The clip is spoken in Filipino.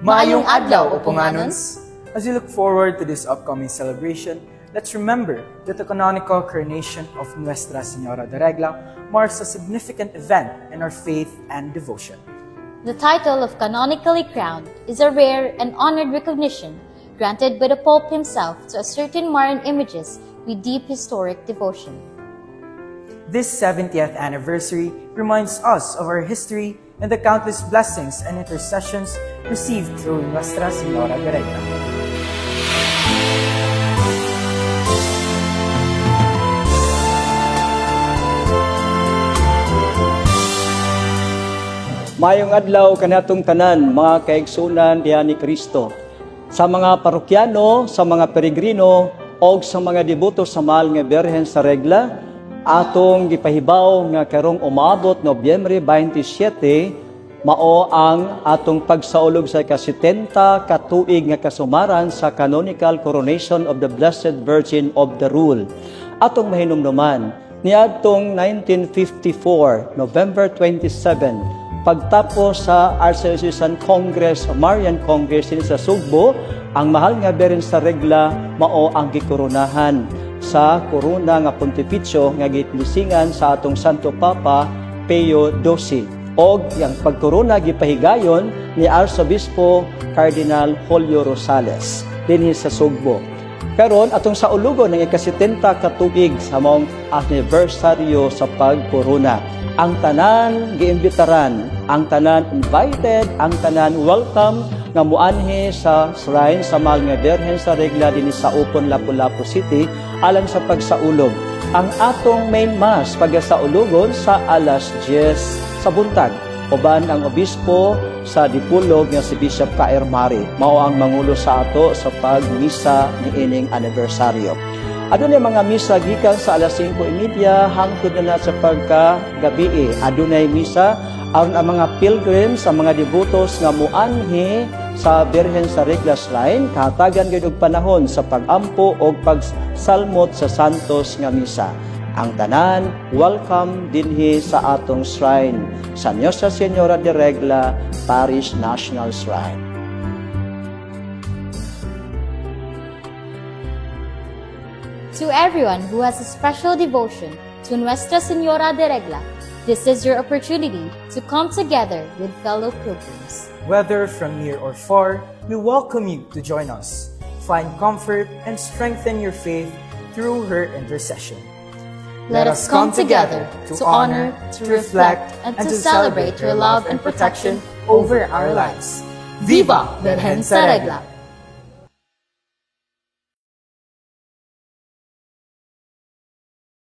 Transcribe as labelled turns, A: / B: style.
A: Maayong adlaw, Uponganons!
B: As we look forward to this upcoming celebration, let's remember that the canonical coronation of Nuestra Señora de Regla marks a significant event in our faith and devotion.
A: The title of canonically crowned is a rare and honored recognition granted by the Pope himself to a certain Marian images with deep historic devotion.
B: This 70th anniversary reminds us of our history and the countless blessings and intercessions received through Nuestra Señora de Regla.
C: Mayong adlaw kanatong tanan, mga kaigsunan diyan ni Kristo. Sa mga parokyano, sa mga peregrino, o sa mga deboto sa mahal nga Birhen sa Regla, atong gipahibaw nga karong umabot Nobyembre 27, mao ang atong pagsaulog sa ika-70 katuig nga kasumaran sa canonical coronation of the Blessed Virgin of the Rule. Atong mahinumduman, niadtong 1954, November 27, pagtapos sa Archdiocesan Congress, Marian Congress sa Sugbo, ang mahal nga Birhen sa Regla mao ang gikoronahan sa korona nga pontificio nga gitlisingan sa atong Santo Papa Pio XII. Og yang pagkorona gipahigayon ni Arsobispo Cardinal Julio Rosales dinhi sa Sugbo. Karon atong saulugon ng ika-70 katuig sa maong anibersaryo sa pagkorona. Ang tanan giimbitaran, ang tanan invited, ang tanan welcome nga muanhi sa shrine sa mahal nga Birhen sa Regla dinhi sa Upon, Lapu-Lapu City alang sa pagsaulog. Ang atong main mass pagasaulugon sa alas 10 sa buntag. Uban ang obispo sa Dipulog nga si Bishop Kair Mari. Mao ang mangulo sa ato sa pagmisa niining anibersaryo. Adunay mga misa gikan sa alas 5:30 hangtod na sa pagkagabi. Adunay misa aron ang mga pilgrims, ang mga devotos nga muanhi sa Birhen sa Regla Shrine kahatagan gyud og panahon sa pagampo og pagsalmot sa santos nga misa. Ang tanan welcome dinhi sa atong shrine sa Nuestra Señora de Regla Parish National Shrine.
A: To everyone who has a special devotion to Nuestra Señora de Regla, this is your opportunity to come together with fellow pilgrims.
B: Whether from near or far, we welcome you to join us. Find comfort and strengthen your faith through her intercession.
A: Let us come together to honor, to reflect, and to celebrate your love and protection over our lives. Viva Birhen sa Regla!